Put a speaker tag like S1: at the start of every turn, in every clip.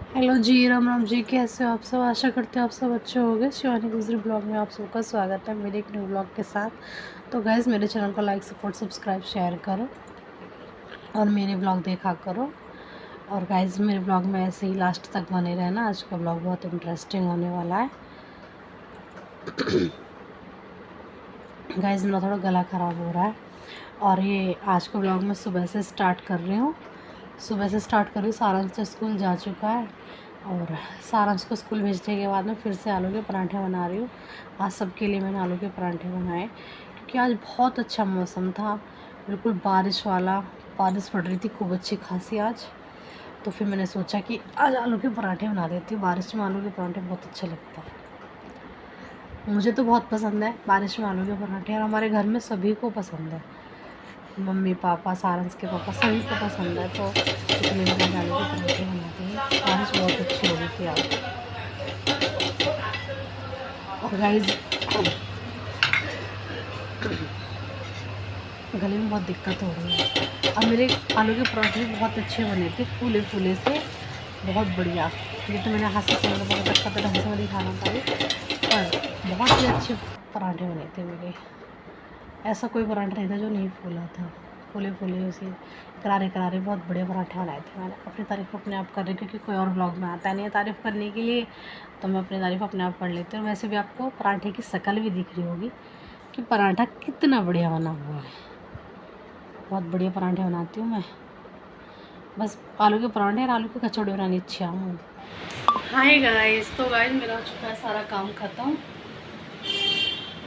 S1: Hello जी, राम राम जी। कैसे हो आप सब? आशा करते हो आप सब अच्छे होंगे। शिवानी गुजरी ब्लॉग में आप सबका स्वागत है मेरे एक न्यू ब्लॉग के साथ। तो गाइज़, मेरे चैनल को लाइक सपोर्ट सब्सक्राइब शेयर करो और मेरे ब्लॉग देखा करो। और गाइज़, मेरे ब्लॉग में ऐसे ही लास्ट तक बने रहना। आज का ब्लॉग बहुत इंटरेस्टिंग होने वाला है। गाइज़, मेरा थोड़ा गला ख़राब हो रहा है और ये आज का ब्लॉग मैं सुबह से स्टार्ट कर रही हूँ। सारांश तो स्कूल जा चुका है और सारांश को स्कूल भेजने के बाद में फिर से आलू के पराठे बना रही हूँ। आज सबके लिए मैंने आलू के पराठे बनाए क्योंकि आज बहुत अच्छा मौसम था, बिल्कुल बारिश वाला। बारिश पड़ रही थी खूब अच्छी खासी आज। तो फिर मैंने सोचा कि आज आलू के पराठे बना देती हूँ। बारिश में आलू के पराठे बहुत अच्छे लगते हैं। मुझे तो बहुत पसंद है बारिश में आलू के पराठे, और हमारे घर में सभी को पसंद है। मम्मी पापा, सारंस के पापा, सभी को पसंद है। तो इसलिए मैंने आज आलू के पराठे बनाते हैं। बारिश बहुत अच्छी हो रही थी आज। और गाइस, गले में बहुत दिक्कत हो रही है। अब मेरे आलू के पराठे भी बहुत अच्छे बने थे, फूले फूले से, बहुत बढ़िया। ये तो मैंने हाथ से कैमरा पकड़ रखा था, ढंग से मैं दिखाना पाई, पर बहुत ही अच्छे पराठे बने थे मेरे। ऐसा कोई पराठा नहीं था जो नहीं फूला था। फूले फूले उसे करारे करारे बहुत बड़े पराठे बनाए थे मैंने। अपनी तारीफ़ अपने आप कर रही हूँ क्योंकि कोई और ब्लॉग में आता नहीं है तारीफ़ करने के लिए, तो मैं अपनी तारीफ़ अपने आप कर लेती हूँ। वैसे भी आपको पराठे की शक्ल भी दिख रही होगी कि पराठा कितना बढ़िया बना हुआ है। बहुत बढ़िया पराठे बनाती हूँ मैं। बस आलू के पराठे और आलू की कचौड़ी बनानी अच्छी हूँ। हाय गाइस, तो गाइस मेरा हो चुका है सारा काम ख़त्म।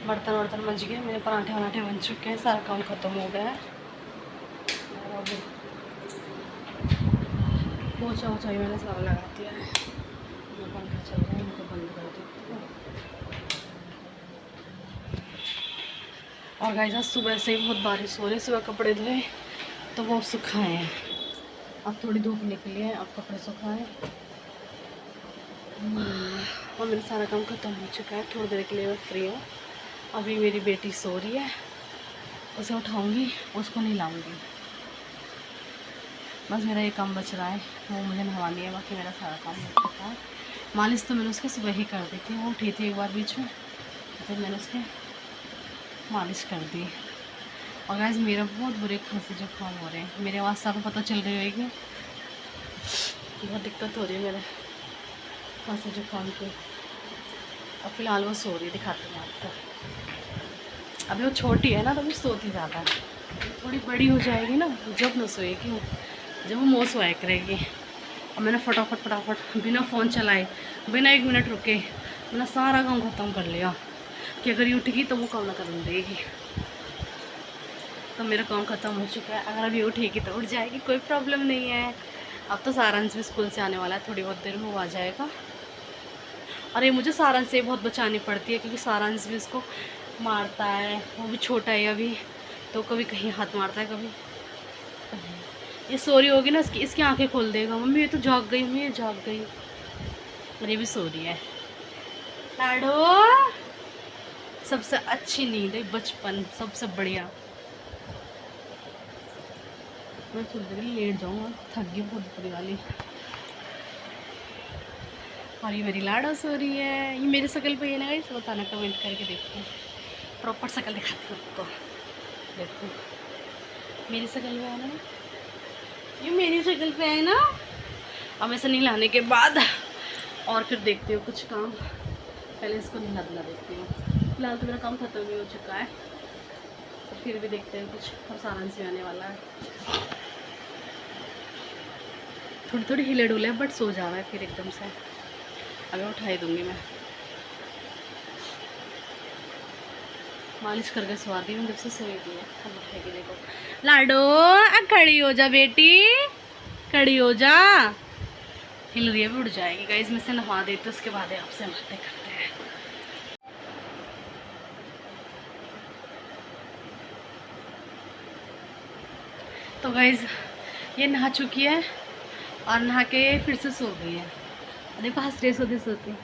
S1: बर्तन वर्तन मच गए, मेरे पराठे वराठे बन चुके हैं, सारा काम ख़त्म हो गया है। और पोछा वोछा भी मैंने सारा लगा दिया है। पंखा चल रहा है, इनको बंद कर देती हूँ। और गाइस, आज सुबह से ही बहुत बारिश हो रही है। सुबह कपड़े धोए तो वो सुखाए हैं। अब थोड़ी धूप निकली है, अब कपड़े सुखाए। और मेरा सारा काम ख़त्म हो चुका है। थोड़ी देर के लिए मैं फ्री हूँ। अभी मेरी बेटी सो रही है, उसे उठाऊँगी, उसको नहीं लाऊँगी। बस मेरा ये काम बच रहा है, वो मुझे नहवानी है। बाकी मेरा सारा काम हो चुका है। मालिश तो मैंने उसके सुबह ही कर दी थी। वो उठी थी एक बार बीच में, तो मैंने उसके मालिश कर दी। और गाइस, मेरा बहुत बुरे खांसी जुकाम हो रहे हैं। मेरे आवाज़ से आपको पता चल रही होगी, बहुत दिक्कत हो रही है मेरे खांसी जुकाम की। और फिलहाल वो सो रही है, दिखाती हूँ आपको। अभी वो छोटी है ना, तो अभी सोती ज़्यादा है। थोड़ी बड़ी हो जाएगी ना, जब न सोएगी, जब वो मुँह सोया करेगी। और मैंने फटाफट बिना फ़ोन चलाए, बिना 1 मिनट रुके, मैंने सारा काम ख़त्म कर लिया कि अगर ये उठेगी तो वो काम ना करने देगी। तो मेरा काम ख़त्म हो चुका है। अगर अभी उठेगी तो उठ जाएगी, कोई प्रॉब्लम नहीं है। अब तो सारांश भी स्कूल से आने वाला है, थोड़ी बहुत देर में वो आ जाएगा। और ये मुझे सारांश से बहुत बचानी पड़ती है क्योंकि सारांश भी इसको मारता है। वो भी छोटा है अभी, तो कभी कहीं हाथ मारता है, कभी कहीं। ये सो रही होगी ना, इसकी आंखें खोल देगा, मम्मी ये तो जाग गई, मम्मी ये जाग गई। और ये भी सो रही है। लाडो, सबसे अच्छी नींद है बचपन, सबसे बढ़िया। मैं थोड़ी देर लेट जाऊँगा, थक गई बहुत बुरी वाली। और ये मेरी लाडो सो रही है। ये मेरी शक्ल पे है ना गाइस, बताना कमेंट करके। देखो, प्रॉपर शक्ल दिखाती हूँ आपको। देखो, मेरी शक्ल पे है ना, ये मेरी शक्ल पे है ना। अब ऐसे नहलाने के बाद और फिर देखती हूँ कुछ काम। पहले इसको नहला धुला देखती हूँ। फिलहाल तो मेरा काम खत्म भी हो चुका है, तो फिर भी देखते हैं कुछ। अब सारांश भी आने वाला है। थोड़ी थोड़ी हिले डुले, बट सो जा रहा है फिर एकदम से। अभी उठाई दूँगी मैं। मालिश करके सवा दी हूँ, जब से सोई दी है। अब उठाएगी, देखो। लाडो, खड़ी हो जा बेटी, खड़ी हो जा। हिल रही है, भी उड़ जाएगी। गाइस, मैं से नहा देती हूँ, उसके बाद आपसे बातें करते हैं। तो गाइस, ये नहा चुकी है और नहा के फिर से सो गई है। देखो, हंस रही सोती सोती।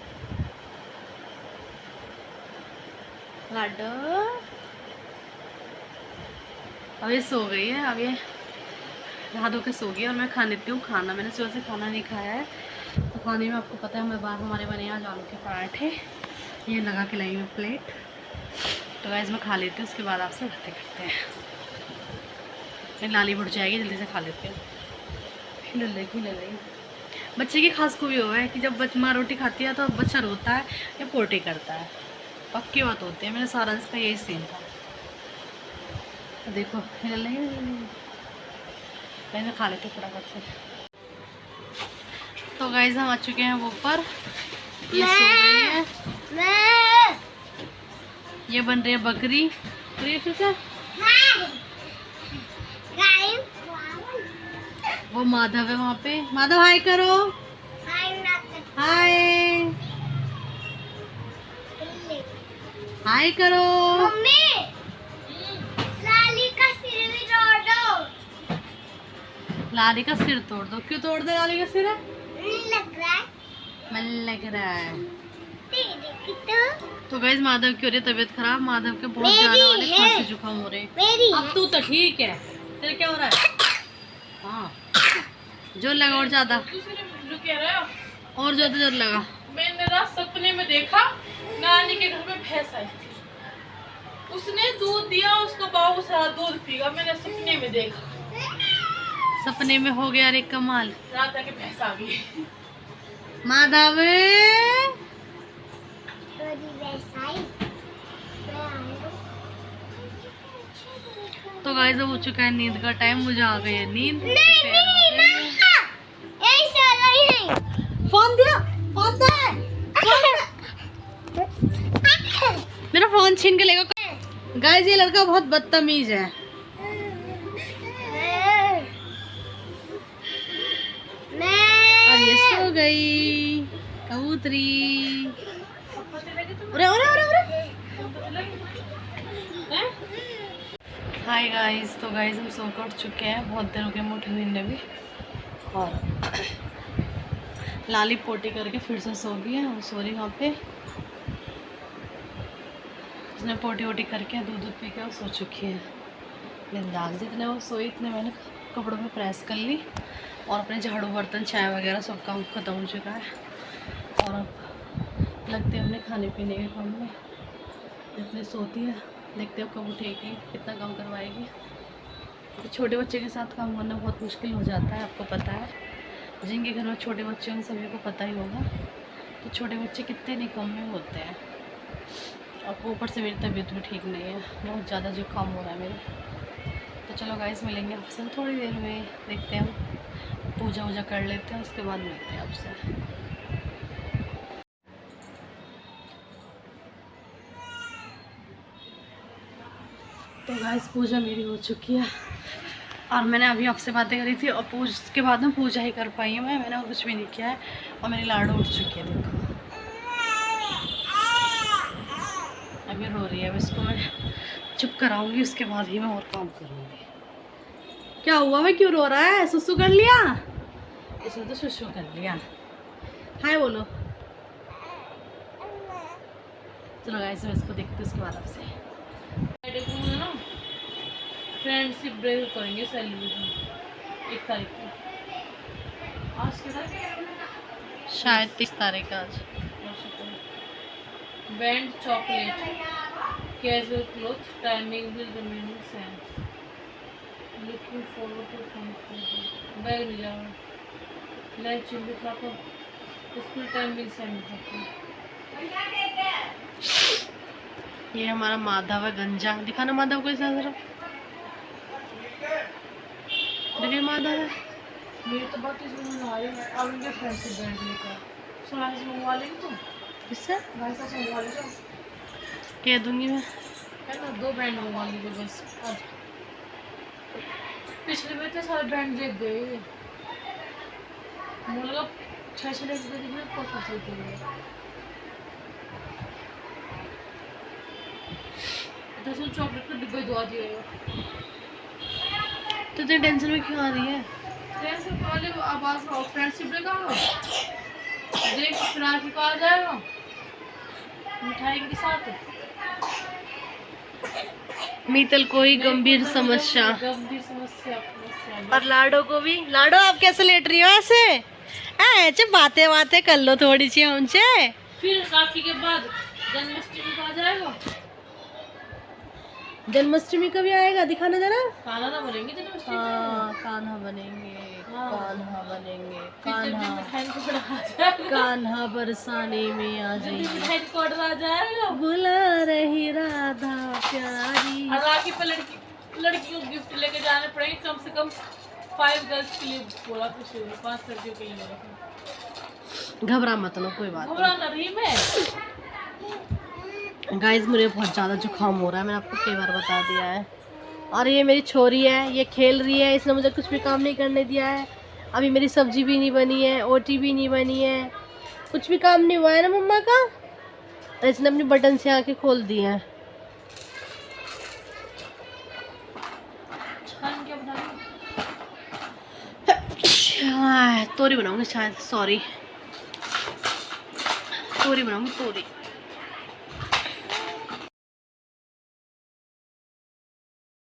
S1: लाडो, अब ये सो गई है। अब ये नहा धो के सो गई और मैं खा लेती हूँ खाना। मैंने सुबह से खाना नहीं खाया है, तो खाने में आपको पता है मैं बाहर हमारे बने आज आलू के पराठे, ये लगा के लाई मैं प्लेट। तो गाइस मैं खा लेती हूँ, उसके बाद आपसे बातें करते हैं। मेरी लाली बढ़ जाएगी, जल्दी से खा लेते हैं। खिल रही बच्चे की खास खूबी हुआ है कि जब माँ रोटी खाती है तो बच्चा रोता है या पोटी करता है, पक्की बात होती है। मेरे सारांश का यही सीन था। तो देखो खिल रही मैंने खा लेते फटाफट से। तो गाइस हम आ चुके हैं वो ऊपर, ये सो रही है, ये बन रही है बकरी। तो ये फिर से वो माधव है वहाँ पे। माधव हाय करो, हाय हाय करो। लाली का सिर तोड़ दो। क्यों तोड़ दो लाली का सिर? मन लग रहा है। तो गाइस माधव की हो रही है तबीयत खराब, माधव के बहुत ज्यादा वाले खांसी जुकाम हो रहे। अब तू तो ठीक है, तेरे क्या हो रहा है? हाँ जोर लगा और ज्यादा, और ज्यादा जोर लगा।
S2: मैंने रात सपने में देखा नानी के घर में भैंस आई थी, उसने दूध दिया, उसका बाबू सारा दूध पीगा। मैंने सपने में देखा,
S1: सपने में हो गया रे कमाल।
S2: रात आके भैंस आ गई।
S1: माधव तो गाइस अब हो चुका है नींद का टाइम, मुझे आ गई है नींद। फोन दिया, फोन दे, मेरा फोन छीन के लेगा। गाइस ये लड़का बहुत बदतमीज है। और ये सो गई कबूतरी। हाय गाइस, तो गाइस हम सो कर उठ चुके हैं, बहुत देर हो गए उठे हुए ने भी। और लाली पोटी करके फिर से सो गई है, वो सो रही वहाँ पे। उसने पोटी वोटी करके दूध दूध पी के वो सो चुकी है बिंदास। जितने वो सोई इतने मैंने कपड़ों में प्रेस कर ली और अपने झाड़ू बर्तन चाय वगैरह सब काम ख़त्म हो चुका है। और अब लगते हैं हमने खाने पीने के काम में। जितने सोती है देखते हो कब उठेगी, कितना काम करवाएगी। तो छोटे बच्चे के साथ काम करना बहुत मुश्किल हो जाता है, आपको पता है। जिनके घर में छोटे बच्चे हैं सभी को पता ही होगा तो छोटे बच्चे कितने निकम्मे होते हैं। और ऊपर से मेरी तबीयत भी ठीक नहीं है, बहुत ज़्यादा जुकाम हो रहा है मेरे। तो चलो गाइस मिलेंगे आपसे थोड़ी देर में, देखते हैं, पूजा वूजा कर लेते हैं, उसके बाद मिलते हैं आपसे। तो गाइस पूजा मेरी हो चुकी है और मैंने अभी आपसे बातें करी थी और उसके बाद में पूजा ही कर पाई हूँ मैंने और कुछ भी नहीं किया है। और मेरी लाडो उठ चुकी है, देखो अभी रो रही है। अब इसको मैं चुप कराऊंगी, उसके बाद ही मैं और काम करूँगी। क्या हुआ, मैं क्यों रो रहा है? सुसु कर लिया? इसने तो सुसु कर लिया। हाय बोलो। चलो गाइस मैं इसको देखती हूँ, उसके बाद आपसे
S2: फ्रेंडशिप डे करेंगे सेलिब्रेशन 1 तारीख को। आज के तारीख
S1: शायद 30 तारीख आज।
S2: Band chocolate casual cloth timing will remain same. Looking forward to fun bag नहीं जा रहा लाइफ चिल्ली था तो स्कूल टाइम विल सेम था।
S1: ये हमारा माधव है गंजा, दिखाना माधव को इस तरफ। देखिए माधव है।
S2: मेरी तो बात इसमें मंगवा रही है, अब उनके फ्रेंडशिप बैंड लेकर सोनाली से मंगवा लेंगे। तुम
S1: किससे?
S2: भाई साहब से मंगवा लीजिए,
S1: कह दूंगी मैं।
S2: है ना, 2 बैंड मंगवा लीजिए बस। अब पिछले में तो सारे बैंड देख गए, मुझे लगा 6 लेके दे दीजिए, बहुत कुछ देते हैं। दरअसल चॉकलेट का डिब्बा दवा दिया।
S1: तो इतनी टेंशन में क्यों आ रही है?
S2: फ्रेंडशिप वाले आवाज आओ, फ्रेंडशिप डे का देख फिलहाल की कहा जाएगा मिठाई के साथ।
S1: मीतल को ही गंभीर समस्या।
S2: गंभीर समस्या
S1: और लाडो को भी। लाडो आप कैसे लेट रही हो ऐसे? ऐसे बातें बातें कर लो थोड़ी सी हमसे।
S2: फिर राखी के बाद जन्माष्टमी को आ जाएगा।
S1: जन्माष्टमी कभी आएगा दिखाना जरा।
S2: खाना ना बनेंगे जन्माष्टमी
S1: हाँ कान्हा बनेंगे,
S2: हाँ।
S1: कान्हा बनेंगे,
S2: फिर जब भी
S1: कान्हा
S2: मिठाई को बड़ा आ जाएगा,
S1: कान्हा बरसाने में आ
S2: जब भी
S1: जाएगी।
S2: मिठाई को ऑर्डर आ जाएगा।
S1: बुला रही राधा प्यारी।
S2: और राखी पे लड़की को गिफ्ट लेके जाने पड़ेंगे कम से कम 5 गर्ल्स के लिए। बोला कुछ 5 लड़कियों के लिए।
S1: घबरा मत लो, कोई बात
S2: घबरा ना रही मैं।
S1: नहीं। गाइस मुझे बहुत ज़्यादा जुकाम हो रहा है, मैंने आपको कई बार बता दिया है। और ये मेरी छोरी है, ये खेल रही है, इसने मुझे कुछ भी काम नहीं करने दिया है। अभी मेरी सब्जी भी नहीं बनी है, ओटी भी नहीं बनी है, कुछ भी काम नहीं हुआ है ना मम्मा का। और इसने अपनी बटन से आके खोल दी है।
S2: खान क्या बना रही
S1: तोरी बनाऊंगी शायद, सॉरी तोरी बनाऊंगी, तोरी।